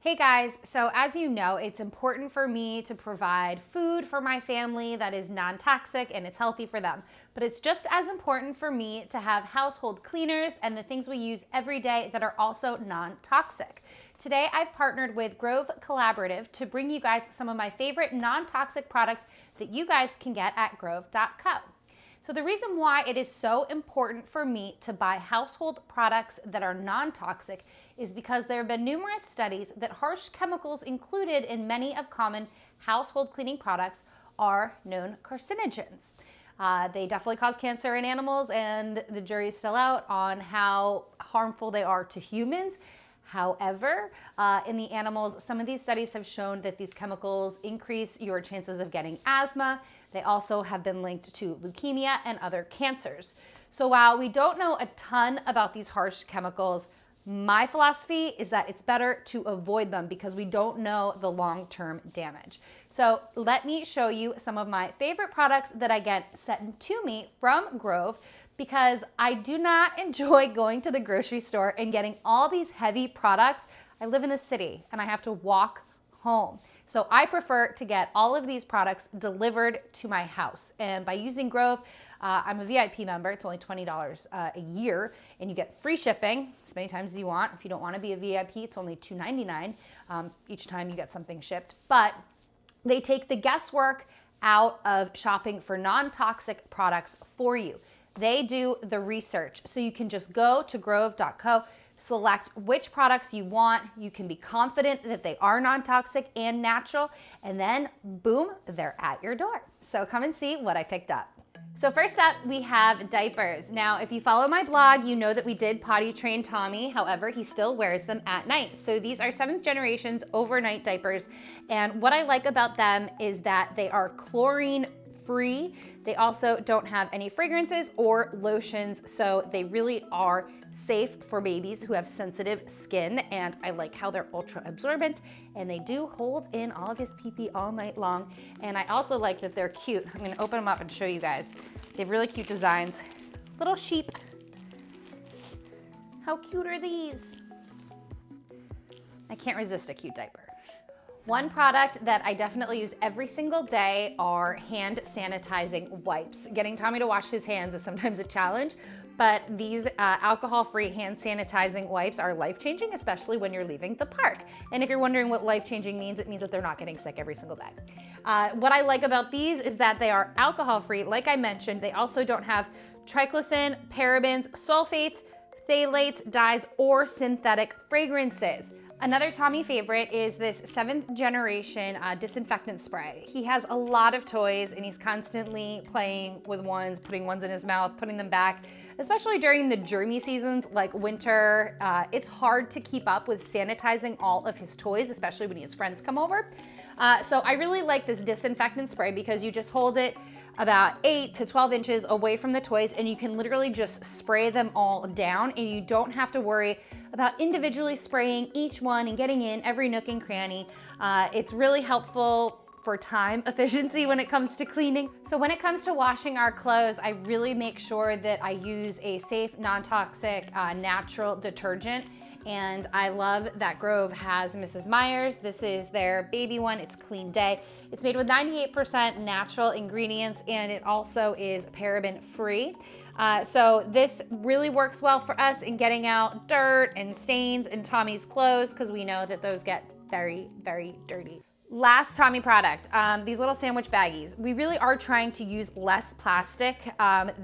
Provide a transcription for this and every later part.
Hey guys, so as you know, it's important for me to provide food for my family that is non-toxic and it's healthy for them. But it's just as important for me to have household cleaners and the things we use every day that are also non-toxic. Today, I've partnered with Grove Collaborative to bring you guys some of my favorite non-toxic products that you guys can get at grove.co. So the reason why it is so important for me to buy household products that are non-toxic is because there have been numerous studies that harsh chemicals included in many of common household cleaning products are known carcinogens. They definitely cause cancer in animals, and the jury's still out on how harmful they are to humans. However, in the animals, some of these studies have shown that these chemicals increase your chances of getting asthma. They also have been linked to leukemia and other cancers. So while we don't know a ton about these harsh chemicals, my philosophy is that it's better to avoid them because we don't know the long-term damage. So let me show you some of my favorite products that I get sent to me from Grove, because I do not enjoy going to the grocery store and getting all these heavy products. I live in the city and I have to walk home. So I prefer to get all of these products delivered to my house. And by using Grove, I'm a VIP member. It's only $20 a year, and you get free shipping as many times as you want. If you don't want to be a VIP, it's only $2.99 each time you get something shipped. But they take the guesswork out of shopping for non-toxic products for you. They do the research, so you can just go to grove.co, select which products you want. You can be confident that they are non-toxic and natural, and then boom, they're at your door. So come and see what I picked up. So first up, we have diapers. Now, if you follow my blog, you know that we did potty train Tommy. However, he still wears them at night. So these are 7th generations overnight diapers. And what I like about them is that they are chlorine free. They also don't have any fragrances or lotions, so they really are safe for babies who have sensitive skin. And I like how they're ultra absorbent, and they do hold in all of his pee-pee all night long. And I also like that they're cute. I'm gonna open them up and show you guys. They have really cute designs. Little sheep. How cute are these? I can't resist a cute diaper. One product that I definitely use every single day are hand sanitizing wipes. Getting Tommy to wash his hands is sometimes a challenge, but these alcohol-free hand sanitizing wipes are life-changing, especially when you're leaving the park. And if you're wondering what life-changing means, it means that they're not getting sick every single day. What I like about these is that they are alcohol-free. Like I mentioned, they also don't have triclosan, parabens, sulfates, phthalates, dyes, or synthetic fragrances. Another Tommy favorite is this 7th generation disinfectant spray. He has a lot of toys and he's constantly playing with ones, putting ones in his mouth, putting them back, especially during the germy seasons like winter. It's hard to keep up with sanitizing all of his toys, especially when his friends come over. So I really like this disinfectant spray because you just hold it about 8 to 12 inches away from the toys and you can literally just spray them all down, and you don't have to worry about individually spraying each one and getting in every nook and cranny. It's really helpful for time efficiency when it comes to cleaning. So when it comes to washing our clothes, I really make sure that I use a safe, non-toxic, natural detergent. And I love that Grove has Mrs. Meyer's. This is their baby one. It's Clean Day. It's made with 98% natural ingredients, and it also is paraben free. So this really works well for us in getting out dirt and stains in Tommy's clothes, because we know that those get very, very dirty. Last Tommy product, these little sandwich baggies. We really are trying to use less plastic.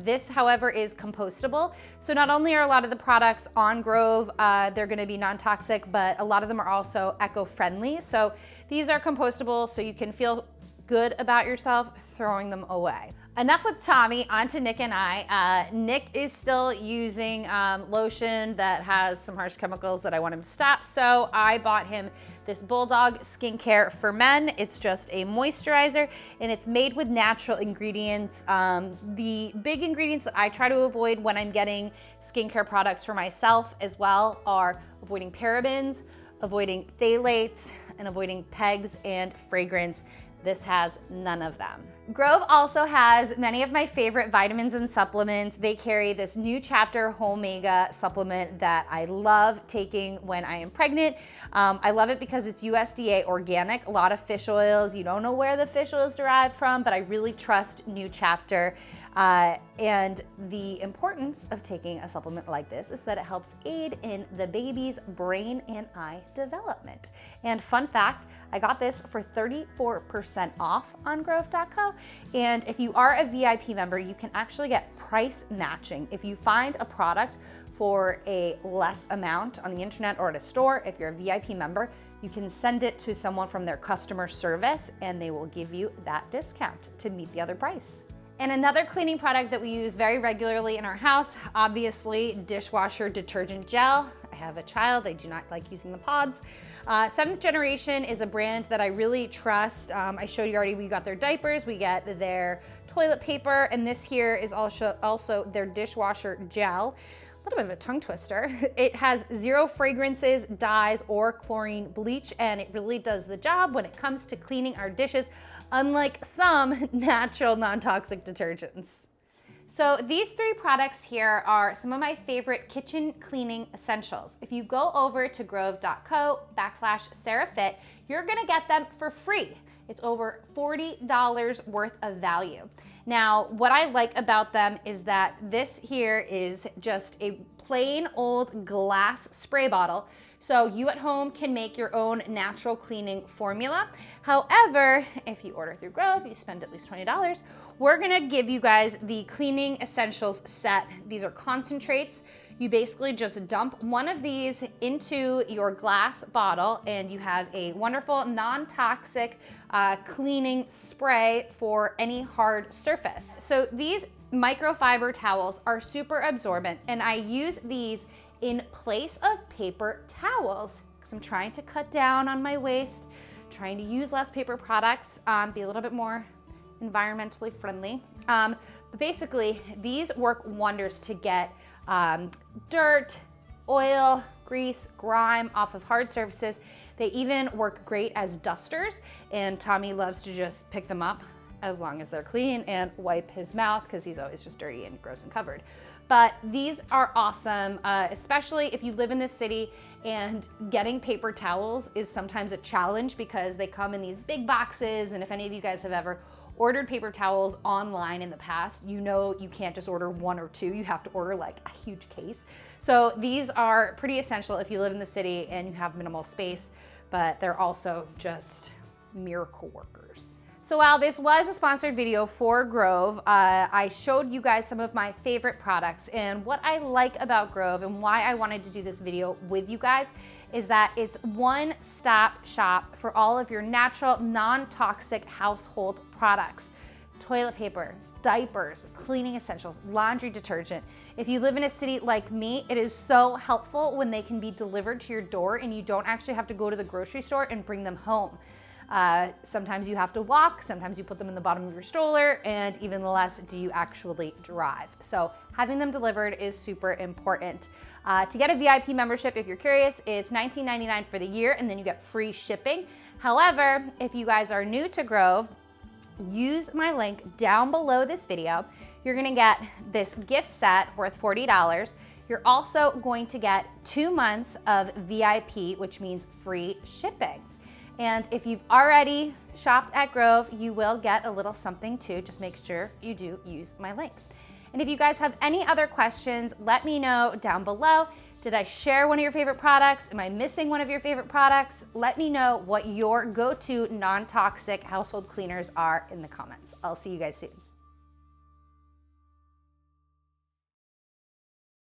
This, however, is compostable. So not only are a lot of the products on Grove, they're gonna be non-toxic, but a lot of them are also eco-friendly. So these are compostable, so you can feel good about yourself throwing them away. Enough with Tommy, on to Nick and I. Nick is still using lotion that has some harsh chemicals that I want him to stop, so I bought him this Bulldog Skincare for Men. It's just a moisturizer, and it's made with natural ingredients. The big ingredients that I try to avoid when I'm getting skincare products for myself as well are avoiding parabens, avoiding phthalates, and avoiding PEGs and fragrance. This has none of them. Grove also has many of my favorite vitamins and supplements. They carry this New Chapter Omega supplement that I love taking when I am pregnant. I love it because it's USDA organic, a lot of fish oils. You don't know where the fish oil is derived from, but I really trust New Chapter. And the importance of taking a supplement like this is that it helps aid in the baby's brain and eye development. And fun fact, I got this for 34% off on grove.co. And if you are a VIP member, you can actually get price matching. If you find a product for a less amount on the internet or at a store, if you're a VIP member, you can send it to someone from their customer service and they will give you that discount to meet the other price. And another cleaning product that we use very regularly in our house, obviously dishwasher detergent gel. I have a child, I do not like using the pods. 7th Generation is a brand that I really trust. I showed you already, we got their diapers, we get their toilet paper, and this here is also their dishwasher gel. A little bit of a tongue twister. It has 0 fragrances, dyes, or chlorine bleach, and it really does the job when it comes to cleaning our dishes, unlike some natural non-toxic detergents. So these 3 products here are some of my favorite kitchen cleaning essentials. If you go over to grove.co/SarahFit, you're gonna get them for free. It's over $40 worth of value. Now, what I like about them is that this here is just a plain old glass spray bottle. So you at home can make your own natural cleaning formula. However, if you order through Grove, you spend at least $20, we're gonna give you guys the cleaning essentials set. These are concentrates. You basically just dump one of these into your glass bottle and you have a wonderful non-toxic cleaning spray for any hard surface. So these microfiber towels are super absorbent and I use these in place of paper towels because I'm trying to cut down on my waste, trying to use less paper products, be a little bit more environmentally friendly. But basically, these work wonders to get dirt, oil, grease, grime off of hard surfaces. They even work great as dusters, and Tommy loves to just pick them up as long as they're clean and wipe his mouth because he's always just dirty and gross and covered. But these are awesome, especially if you live in the city and getting paper towels is sometimes a challenge because they come in these big boxes. And if any of you guys have ever ordered paper towels online in the past, you know you can't just order 1 or 2, you have to order like a huge case. So these are pretty essential if you live in the city and you have minimal space, but they're also just miracle workers. So while this was a sponsored video for Grove, I showed you guys some of my favorite products, and what I like about Grove and why I wanted to do this video with you guys is that it's one-stop shop for all of your natural, non-toxic household products. Toilet paper, diapers, cleaning essentials, laundry detergent. If you live in a city like me, it is so helpful when they can be delivered to your door and you don't actually have to go to the grocery store and bring them home. Sometimes you have to walk, sometimes you put them in the bottom of your stroller, and even less do you actually drive. So having them delivered is super important. To get a VIP membership, if you're curious, it's $19.99 for the year, and then you get free shipping. However, if you guys are new to Grove, use my link down below this video. You're gonna get this gift set worth $40. You're also going to get 2 months of VIP, which means free shipping. And if you've already shopped at Grove, you will get a little something too. Just make sure you do use my link. And if you guys have any other questions, let me know down below. Did I share one of your favorite products? Am I missing one of your favorite products? Let me know what your go-to non-toxic household cleaners are in the comments. I'll see you guys soon.